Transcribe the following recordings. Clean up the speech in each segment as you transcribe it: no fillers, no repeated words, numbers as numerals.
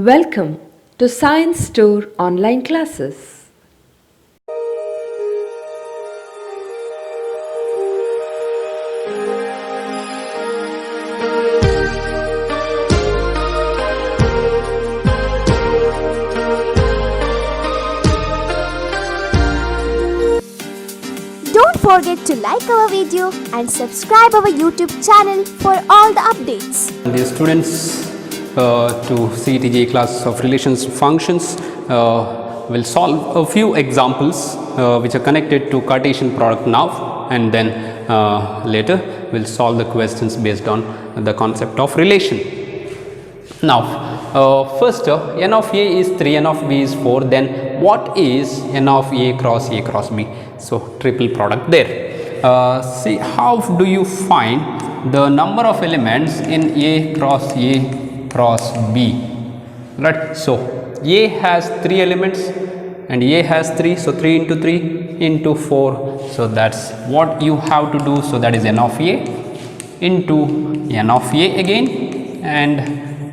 Welcome to Science Store online classes. Don't forget to like our video and subscribe our YouTube channel for all the updates. Dear students, to CET JEE class of relations functions, will solve a few examples which are connected to Cartesian product now, and then later we'll solve the questions based on the concept of relation. Now first, n of a is 3, n of b is 4, then what is n of a cross b? So triple product there. See, how do you find the number of elements in a cross b, right? So a has 3 elements and a has 3, so 3 into 3 into 4, so that's what you have to do. So that is n of a into n of a again and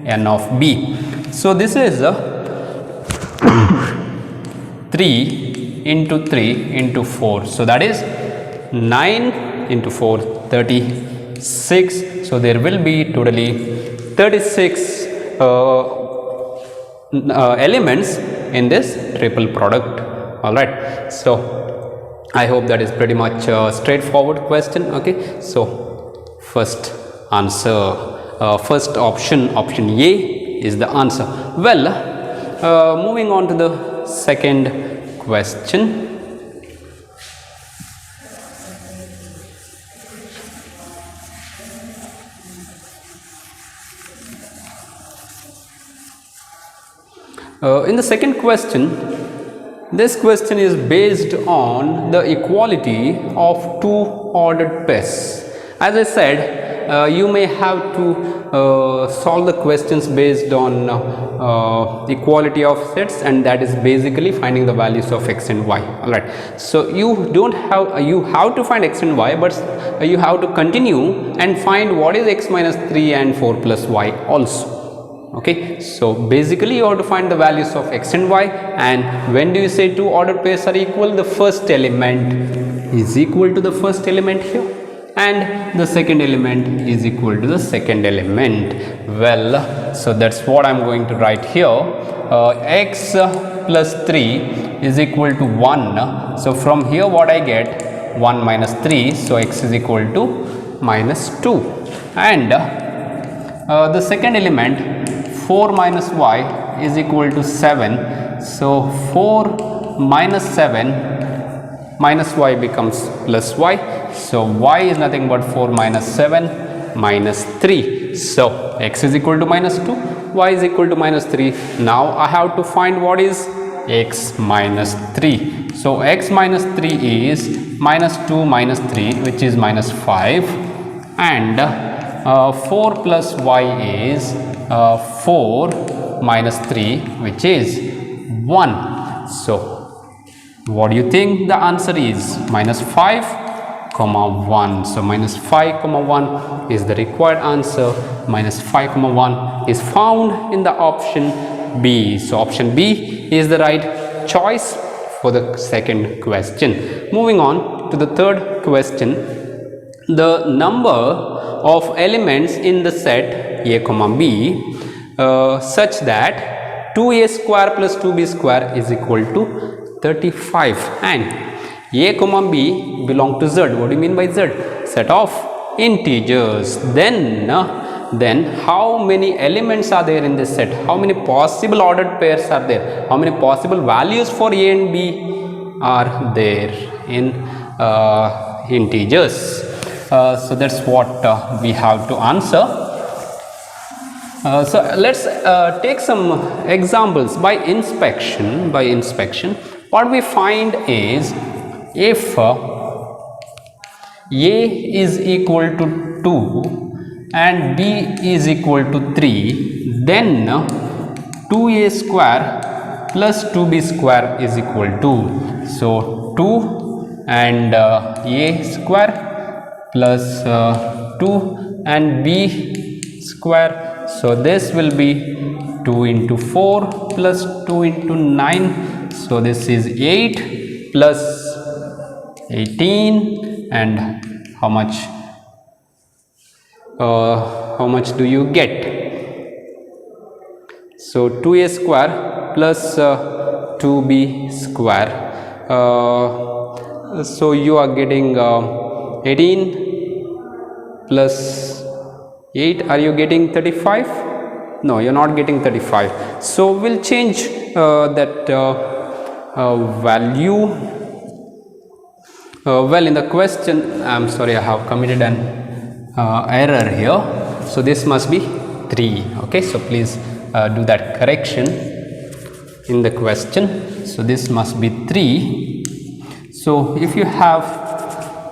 n of b. So this is 3 into 3 into 4, so that is 9 into 4, 36. So there will be totally 36 elements in this triple product. All right, so I hope that is pretty much straightforward question. Okay, so first answer, first option A is the answer. Well, moving on to the second question. In the second question, this question is based on the equality of two ordered pairs. As I said, you may have to solve the questions based on equality of sets, and that is basically finding the values of x and y. All right, so you don't have you have to find x and y, but you have to continue and find what is x minus 3 and 4 plus y also. Okay, so basically you have to find the values of x and y, and when do you say two ordered pairs are equal? The first element is equal to the first element here, and the second element is equal to the second element. Well, so that's what I'm going to write here. X plus 3 is equal to 1. So from here what I get? 1 minus 3, so x is equal to minus 2, and the second element 4 minus y is equal to 7. So 4 minus 7 minus y becomes plus y. So y is nothing but 4 minus 7 minus 3. So x is equal to minus 2, y is equal to minus 3. Now I have to find what is x minus 3. So x minus 3 is minus 2 minus 3, which is minus 5, and 4 plus y is 4 minus 3, which is 1. So what do you think the answer is? Minus 5 comma 1. So minus 5 comma 1 is the required answer. Minus 5 comma 1 is found in the option B. So option B is the right choice for the second question. Moving on to the third question. The number of elements in the set A comma B such that 2a square plus 2b square is equal to 35, and A comma B belong to Z. What do you mean by Z? Set of integers. Then how many elements are there in this set? How many possible ordered pairs are there? How many possible values for A and B are there in integers? So that's what we have to answer. So let's take some examples by inspection. What we find is, if A is equal to 2 and B is equal to 3, then 2a square plus 2b square is equal to, so 2 and a square plus 2 and b square, so this will be 2 into 4 plus 2 into 9. So this is 8 plus 18, and how much do you get? So 2a square plus 2b square. So you are getting 18 plus 8. Are you getting 35? No, you're not getting 35. So we'll change that value. Well, in the question, I'm sorry, I have committed an error here. So this must be 3. Okay, so please do that correction in the question. So this must be 3. So if you have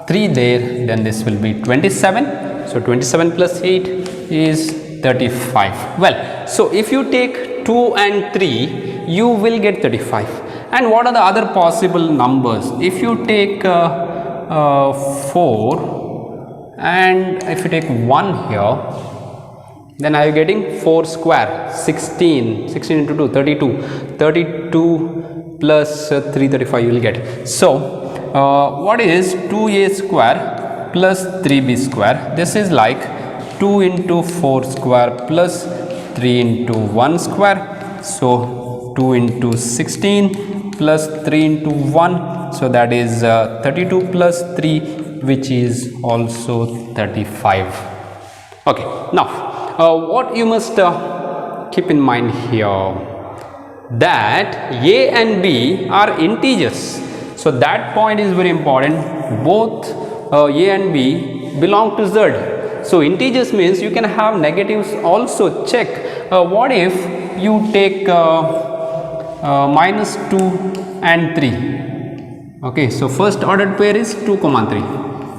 3 there, then this will be 27. So 27 plus 8 is 35. Well, so if you take 2 and 3, you will get 35. And what are the other possible numbers? If you take 4 and if you take 1 here, then are you getting 4 square? 16 into 2, 32. 32 plus 3, 35 you will get. So what is 2a square plus 3b square? This is like 2 into 4 square plus 3 into 1 square. So 2 into 16 plus 3 into 1. So that is 32 plus 3, which is also 35. Okay, now what you must keep in mind here, that a and b are integers. So that point is very important. Both a and b belong to z. So integers means you can have negatives also. Check what if you take minus 2 and 3. Okay, so first ordered pair is 2 comma 3.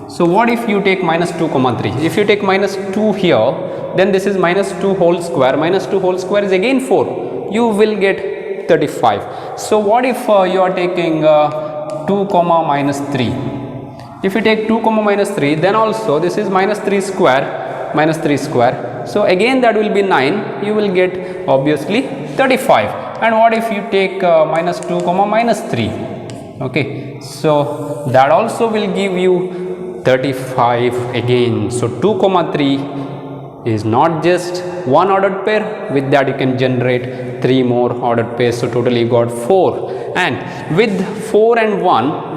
So what if you take minus 2 comma 3? If you take minus 2 here, then this is minus 2 whole square. Minus 2 whole square is again 4. You will get 35. So what if you are taking 2 comma minus 3? If you take 2 comma minus 3, then also this is minus 3 square, minus 3 square. So again that will be 9. You will get obviously 35. And what if you take minus 2 comma minus 3? Okay, so that also will give you 35 again. So 2 comma 3 is not just one ordered pair. With that you can generate 3 more ordered pairs. So totally you got 4. And with 4 and 1,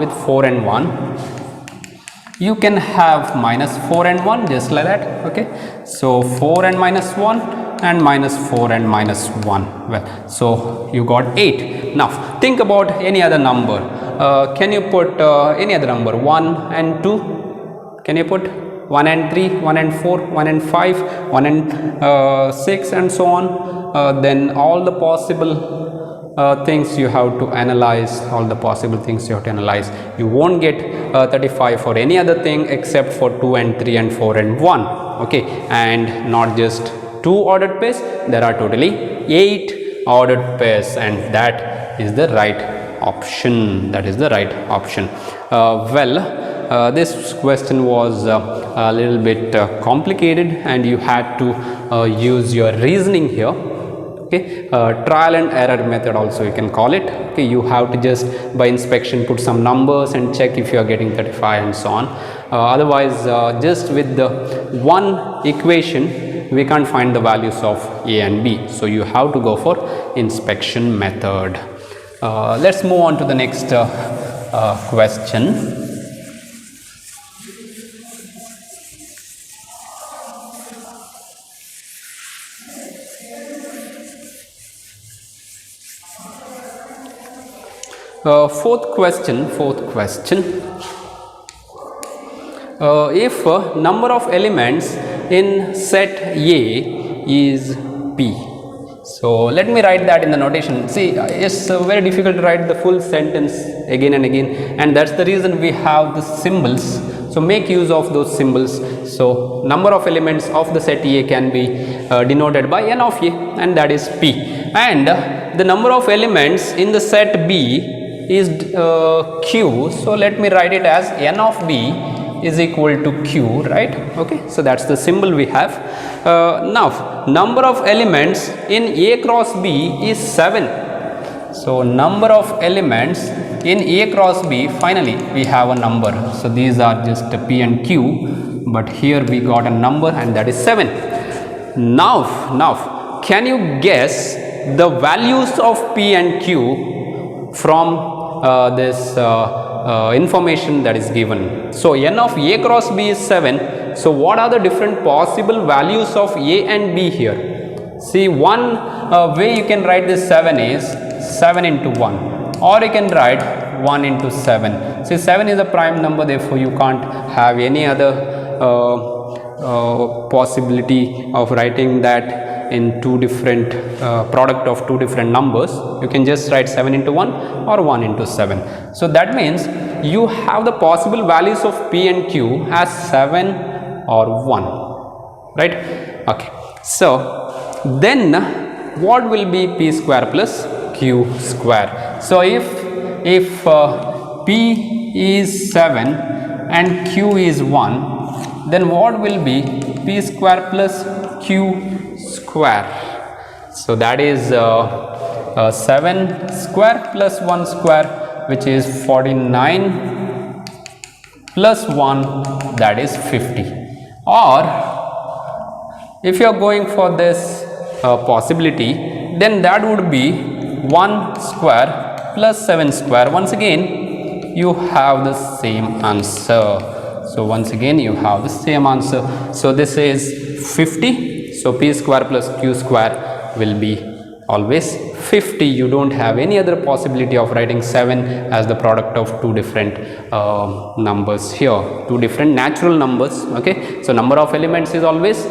you can have minus 4 and 1 just like that. Okay, so 4 and minus 1 and minus 4 and minus 1. Well, so you got 8. Now think about any other number. Can you put any other number? 1 and 2. Can you put 1 and 3, 1 and 4, 1 and 5, 1 and 6 and so on? Then all the possible things you have to analyze, you won't get 35 for any other thing except for 2 and 3 and 4 and 1. Okay, and not just 2 ordered pairs, there are totally 8 ordered pairs, and that is the right option. This question was a little bit complicated, and you had to use your reasoning here. Okay, trial and error method also you can call it. Okay, you have to just by inspection put some numbers and check if you are getting 35 and so on. Otherwise just with the one equation we can't find the values of a and b, so you have to go for inspection method. Let's move on to the next question. Fourth question. If number of elements in set A is P. So let me write that in the notation. See, it's very difficult to write the full sentence again and again, and that's the reason we have the symbols. So make use of those symbols. So number of elements of the set A can be denoted by n of A, and that is P. And the number of elements in the set B is Q. So let me write it as n of B is equal to Q, right? Okay, so that's the symbol we have. Now number of elements in A cross B is 7. So number of elements in A cross B, finally we have a number. So these are just P and Q, but here we got a number and that is 7. Now can you guess the values of P and Q from this information that is given? So n of A cross B is 7. So what are the different possible values of A and B here? See, one way you can write this 7 is 7 into 1, or you can write 1 into 7. See, 7 is a prime number, therefore you can't have any other possibility of writing that in two different product of two different numbers. You can just write 7 into 1 or 1 into 7. So that means you have the possible values of P and Q as 7 or 1, right? Okay, so then what will be P square plus Q square? So if P is 7 and Q is 1, then what will be P square plus Q square? So that is 7 square plus 1 square, which is 49, plus 1, that is 50. Or if you are going for this possibility, then that would be 1 square plus 7 square. Once again you have the same answer. So once again you have the same answer. So this is 50. So P square plus Q square will be always 50. You don't have any other possibility of writing 7 as the product of two different numbers here, two different natural numbers. Okay, so number of elements is always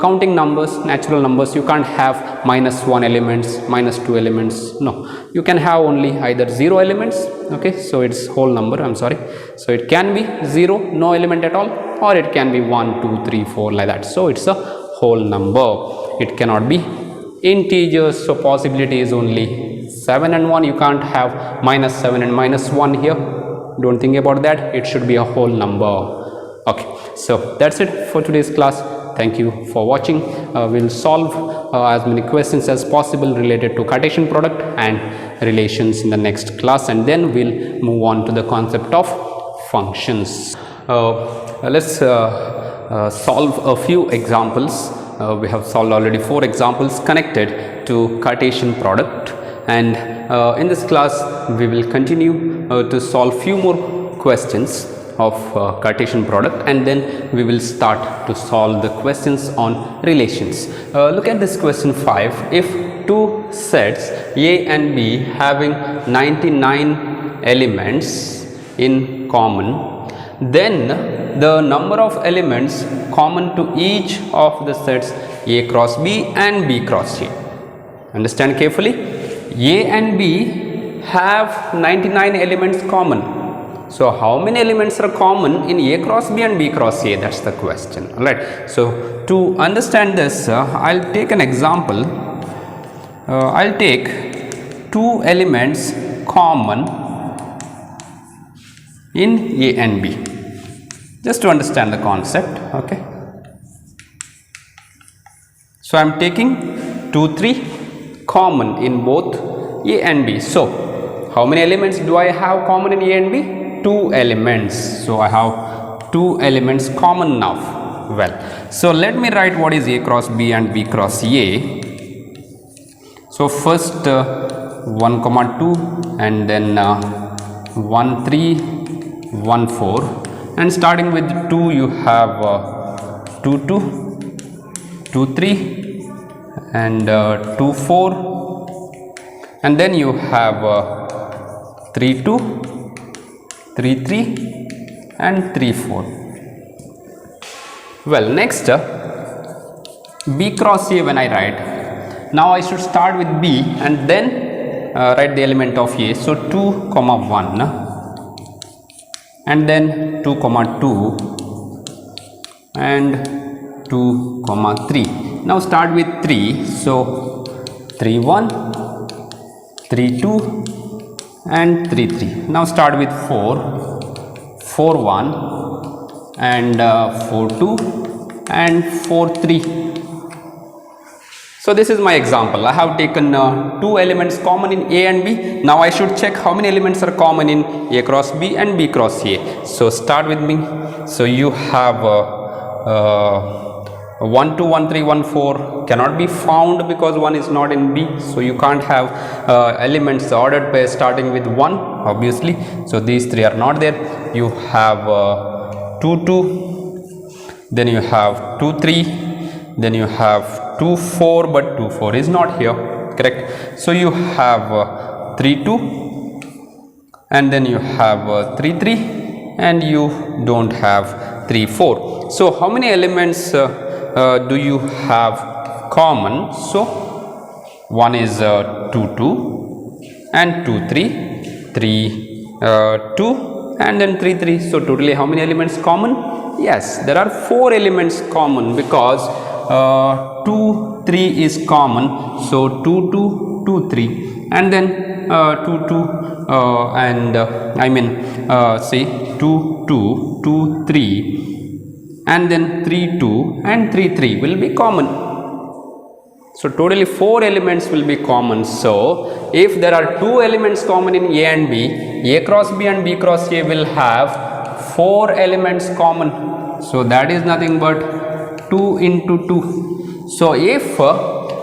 counting numbers, natural numbers. You can't have -1 elements, -2 elements. No, you can have only either 0 elements. Okay, so it's whole number, I'm sorry. So it can be 0, no element at all, or it can be 1, 2, 3, 4, like that. So it's a whole number. It cannot be integers. So possibility is only 7 and 1. You can't have -7 and -1 here. Don't think about that. It should be a whole number. Okay, so that's it for today's class. Thank you for watching. We'll solve as many questions as possible related to Cartesian product and relations in the next class, and then we'll move on to the concept of functions. Let's solve a few examples. We have solved already 4 examples connected to Cartesian product, and in this class we will continue to solve few more questions of Cartesian product, and then we will start to solve the questions on relations. Look at this question 5. If two sets A and B having 99 elements in common, then the number of elements common to each of the sets A cross B and B cross A. Understand carefully. A and B have 99 elements common. So how many elements are common in A cross B and B cross A? That's the question. Alright. So to understand this, I'll take an example. I'll take 2 elements common in A and B, just to understand the concept. Okay. So I'm taking 2, 3 common in both A and B. So how many elements do I have common in A and B? 2 elements. So I have 2 elements common now. Well, so let me write what is A cross B and B cross A. So first 1, 2, and then 1, 3, 1, 4, and starting with 2 you have 2, 2, 2, 3, and 2, 4, and then you have 3, 2, 3, 3, and 3, 4. Well, next B cross A, when I write, now I should start with B and then write the element of A. So 2, 1, and then 2, 2, and 2, 3. Now start with 3. So 3, 1, 3, 2, and 3, 3. Now start with 4, 4, 1, and 4, 2, and 4, 3. So this is my example. I have taken two elements common in A and B. Now I should check how many elements are common in A cross B and B cross A. So start with me. So you have 1, 2, 1, 3, 1, 4 cannot be found because 1 is not in B. So you can't have elements ordered pair starting with 1 obviously. So these three are not there. You have 2, 2, then you have 2, 3, then you have 2, 4, but 2, 4 is not here, correct. So you have 3, 2, and then you have 3, 3, and you don't have 3, 4. So how many elements do you have common? So 1 is 2, 2, and 2, 3, 3, 2, and then 3, 3. So totally how many elements common? Yes, there are 4 elements common because 2, 3 is common. So 2, 2, 2, 3, and then 2, 2, say 2, 2, 2, 3, and then 3, 2, and 3, 3 will be common. So totally 4 elements will be common. So if there are 2 elements common in A and B, A cross B and B cross A will have 4 elements common. So that is nothing but 2 into 2. So if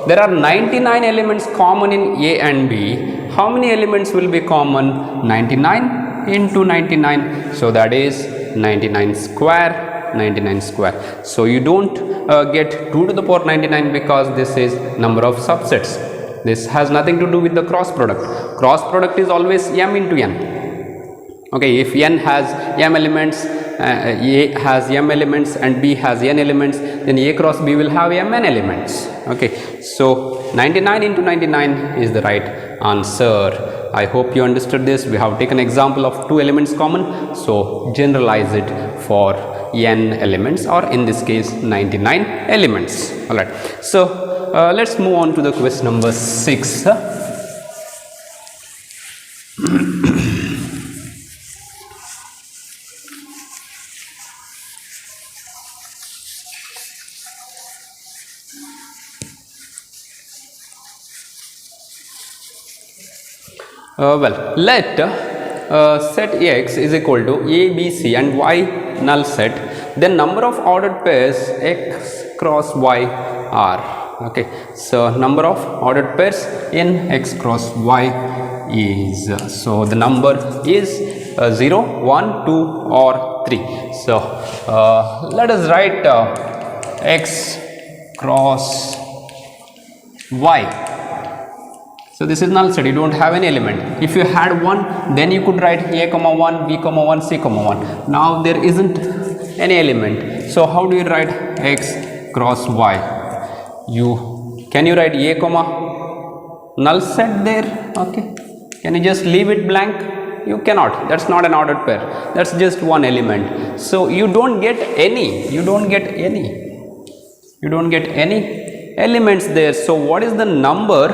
there are 99 elements common in A and B, how many elements will be common? 99 into 99. So that is 99 square. 99 square. So you don't get 2 to the power 99 because this is number of subsets. This has nothing to do with the cross product. Cross product is always m into n. Okay, if n has m elements, A has m elements and B has n elements, then A cross B will have mn elements. Okay, so 99 into 99 is the right answer. I hope you understood this. We have taken example of 2 elements common, so generalize it for n elements, or in this case 99 elements. Alright, so let's move on to the question number 6. Well, let set X is equal to A, B, C and Y null set, then number of ordered pairs X cross Y are. Okay, so number of ordered pairs in X cross Y is, so the number is 0, 1, 2 or 3. So let us write X cross Y. So this is null set, you don't have any element. If you had one, then you could write A, 1, B, 1, C, 1. Now there isn't any element. So how do you write X cross Y? Can you write A, null set there? Okay. Can you just leave it blank? You cannot. That's not an ordered pair. That's just one element. So you don't get any. You don't get any elements there. So what is the number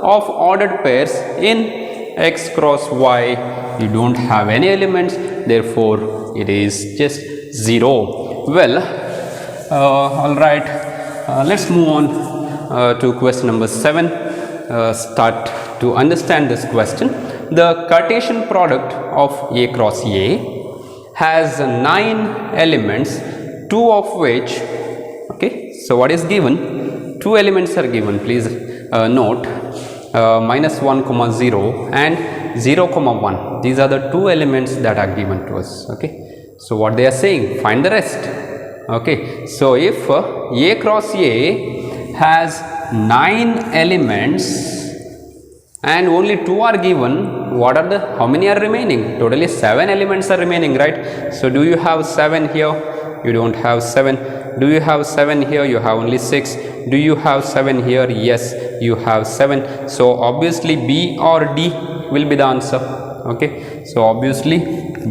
of ordered pairs in X cross Y? You don't have any elements, therefore it is just 0. Well, alright, let's move on to question number 7. Start to understand this question. The Cartesian product of A cross A has 9 elements, 2 of which, okay, so what is given? 2 elements are given, please note. Minus 1, 0 and 0, 1. These are the 2 elements that are given to us. Okay, so what they are saying, find the rest. Okay, so if A cross A has 9 elements and only 2 are given, what are the, how many are remaining? Totally 7 elements are remaining, right? So do you have 7 here? You don't have 7. Do you have 7 here? You have only 6. Do you have 7 here? Yes, you have 7. So obviously B or D will be the answer. Okay, so obviously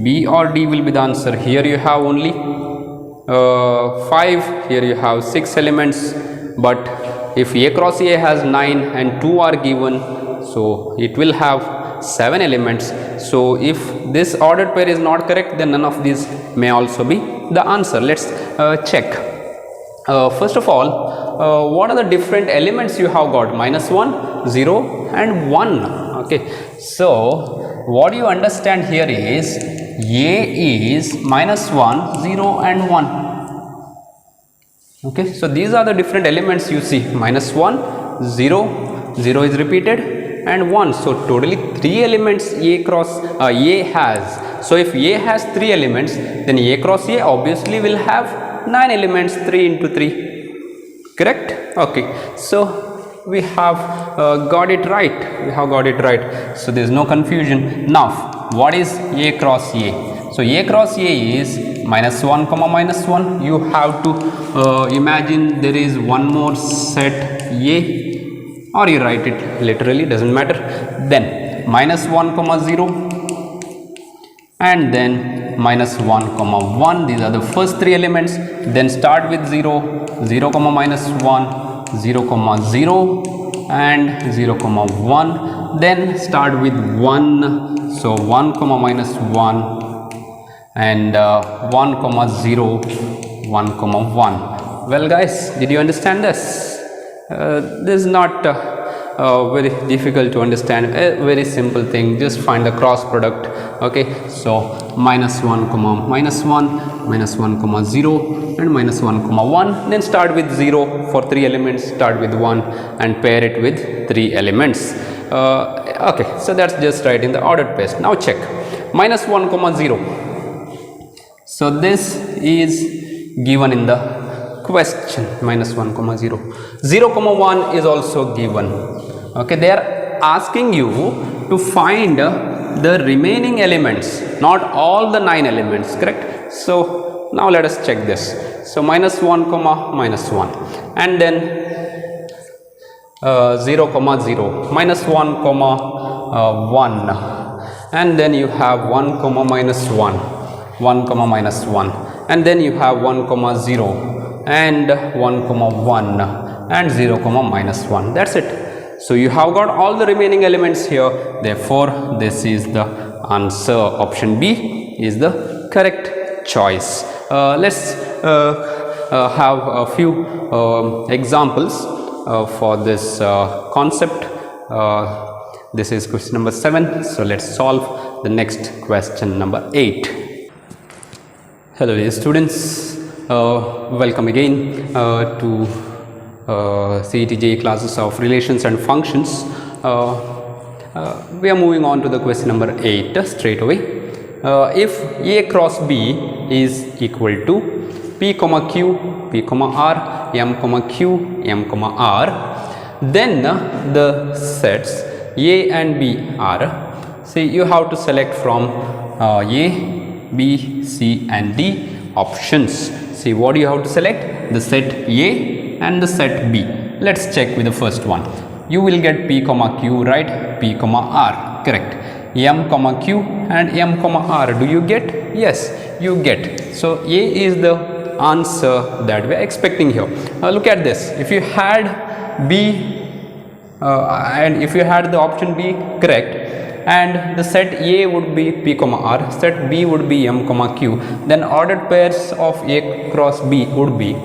B or D will be the answer. Here you have only 5, here you have 6 elements, but if A cross A has 9 and 2 are given, so it will have 7 elements. So if this ordered pair is not correct, then none of these may also be the answer. Let's check. First of all, what are the different elements you have got? Minus 1, 0 and 1. Okay, so what you understand here is A is minus 1, 0 and 1. Okay, so these are the different elements you see, minus 1, 0, 0 is repeated and 1. So totally 3 elements A has. So if A has 3 elements, then A cross A obviously will have 9 elements, 3 into 3. Correct? Okay, so we have got it right. We have got it right. So there is no confusion. Now, what is A cross A? So A cross A is minus 1 comma minus 1. You have to imagine there is one more set A, or you write it literally, doesn't matter. Then minus 1 comma 0 and then minus 1 comma 1. These are the first 3 elements. Then start with 0, 0 comma minus 1, 0 comma 0 and 0 comma 1. Then start with 1. So 1 comma minus 1 and 1 comma 0, 1 comma 1. Well guys, did you understand this? This is not very difficult to understand, a very simple thing. Just find the cross product. Okay, so minus 1 comma minus 1, minus 1 comma 0 and minus 1 comma 1. Then start with 0 for 3 elements, start with 1 and pair it with 3 elements. Okay, so that's just right in the ordered paste. Now check minus 1 comma 0. So this is given in the question, minus 1 comma 0. 0 comma 1 is also given. Okay, they are asking you to find the remaining elements, not all the 9 elements, correct? So now let us check this. So minus 1 comma minus 1 and then 0 comma 0, minus 1 comma 1 and then you have 1 comma minus 1, 1 comma minus 1 and then you have 1 comma 0 and 1 comma 1 and 0 comma minus 1. That's it. So you have got all the remaining elements here. Therefore this is the answer. Option B is the correct choice. Let's have a few examples for this concept. This is question number 7. So let's solve the next question, number 8. Hello dear students, welcome again to CET JEE classes of relations and functions. We are moving on to the question number 8 straight away. If A cross B is equal to P comma Q, P comma R, M comma Q, M comma R, then the sets A and B are, see, you have to select from A, B, C and D options. See, what do you have to select? The set A and the set B. Let's check with the first one. You will get P comma Q, right? P comma R, correct. M comma Q and M comma R. Do you get? Yes, you get. So A is the answer that we are expecting here. Look at this. If you had B and if you had the option B correct, and the set A would be P comma R, set B would be M comma Q, then ordered pairs of A cross B would be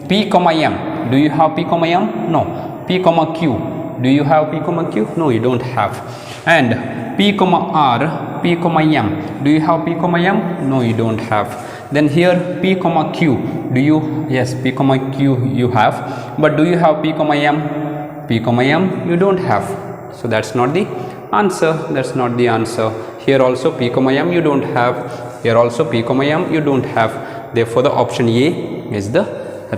P comma M. Do you have P comma M? No. P comma Q. Do you have P comma Q? No, you don't have. And P comma R, P comma M. Do you have P comma M? No, you don't have. Then here P comma Q. Do you? Yes, P comma Q you have. But do you have P comma M? P comma M you don't have. So that's not the answer. That's not the answer. Here also P comma M you don't have. Here also P comma M you don't have. Therefore the option A is the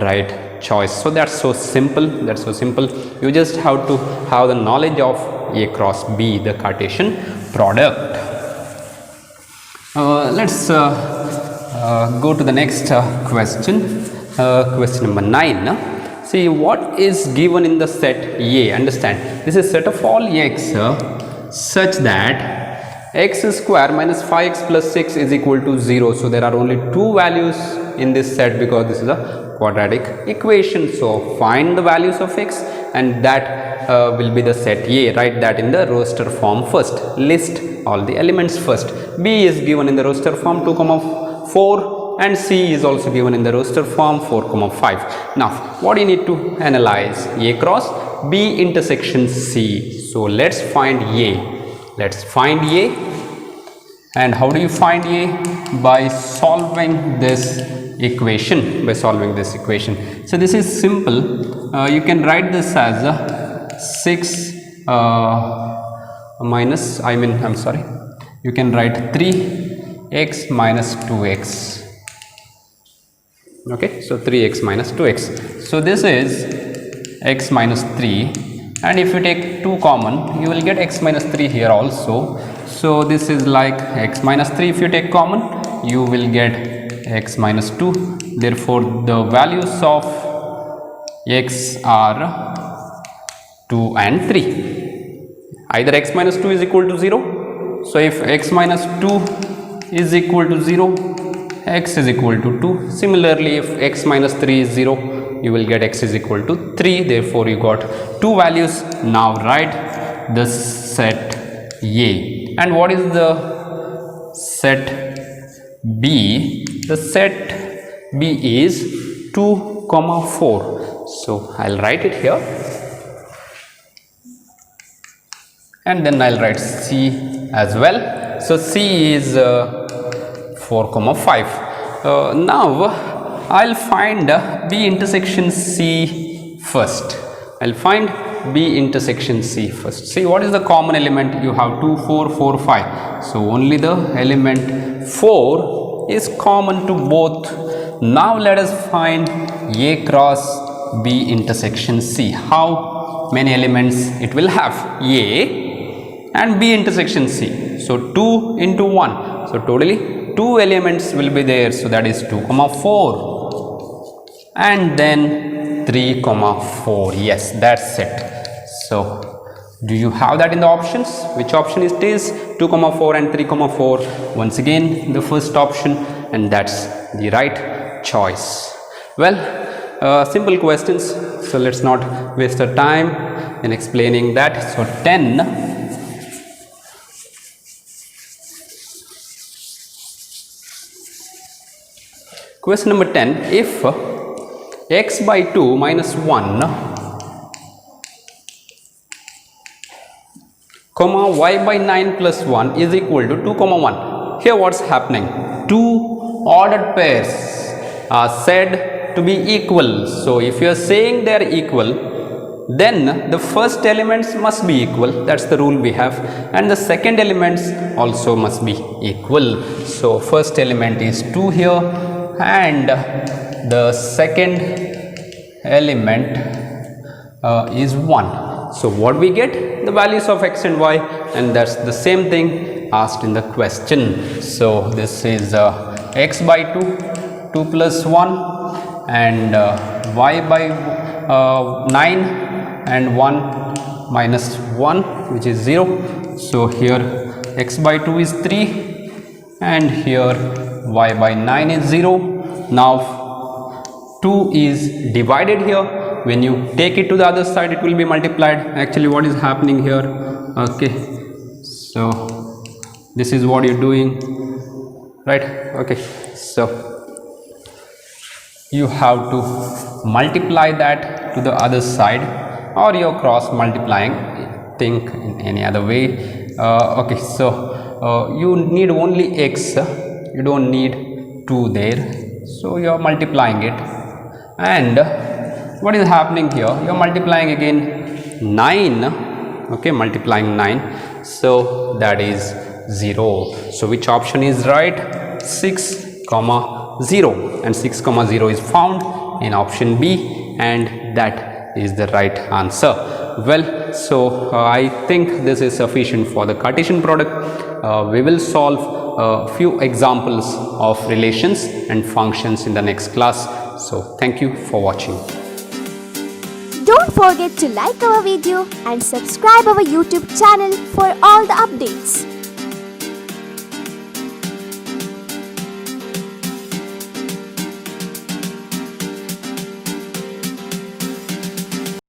right choice. So that's so simple. That's so simple. You just have to have the knowledge of A cross B, the Cartesian product. Let's go to the next question. Question number 9. See, what is given in the set A? Understand, this is set of all x such that x square minus 5x plus 6 is equal to 0. So there are only 2 values in this set because this is a quadratic equation. So find the values of x and that will be the set A. Write that in the roster form first. List all the elements first. B is given in the roster form 2, 4, and C is also given in the roster form 4 comma 5. Now what you need to analyze? A cross B intersection C. So let's find A. Let's find A. And how do you find A? By solving this equation. So this is simple. You can write this as 6 minus, you can write 3x minus 2x. Okay, so 3x minus 2x. So this is x minus 3, and if you take 2 common, you will get x minus 3 here also. So this is like x minus 3. If you take common, you will get x minus 2. Therefore the values of x are 2 and 3. Either x minus 2 is equal to 0. So if x minus 2 is equal to 0, x is equal to 2. Similarly, if x minus 3 is 0, you will get x is equal to 3. Therefore you got 2 values. Now write the set A. And what is the set B? The set B is 2 comma 4. So I'll write it here, and then I'll write C as well. So C is 4 comma 5. Now I'll find B intersection C first. I'll find B intersection C first. See, what is the common element? You have 2, 4, 4, 5. So only the element 4 is common to both. Now let us find A cross B intersection C. How many elements it will have? A and B intersection C. So 2 into 1. So totally 2 elements will be there. So that is 2 comma 4, and then 3 comma 4. Yes, that's it. So do you have that in the options? Which option it is? 2 comma 4 and 3 comma 4. Once again the first option, and that's the right choice. Well, simple questions, so let's not waste our time in explaining that. So 10. Question number 10. If x by 2 minus 1 comma y by 9 plus 1 is equal to 2 comma 1. Here what's happening? Two ordered pairs are said to be equal. So if you are saying they are equal, then the first elements must be equal. That's the rule we have, and the second elements also must be equal. So first element is 2 here, and the second element is 1. So what we get? The values of x and y, and that's the same thing asked in the question. So this is x by 2, 2 plus 1, and y by 9 and 1 minus 1, which is 0. So here x by 2 is 3, and here y by 9 is 0. Now 2 is divided here. When you take it to the other side, it will be multiplied. Actually what is happening here? Okay, so this is what you're doing, right? Okay, so you have to multiply that to the other side, or you're cross multiplying, think in any other way. Okay, so you need only x, you don't need 2 there, so you're multiplying it. And what is happening here? You're multiplying again 9, okay, multiplying 9, so that is 0. So which option is right? 6 comma 0, and 6 comma 0 is found in option B, and that is the right answer. Well, so I think this is sufficient for the Cartesian product. We will solve a few examples of relations and functions in the next class. So thank you for watching. Don't forget to like our video and subscribe our YouTube channel for all the updates.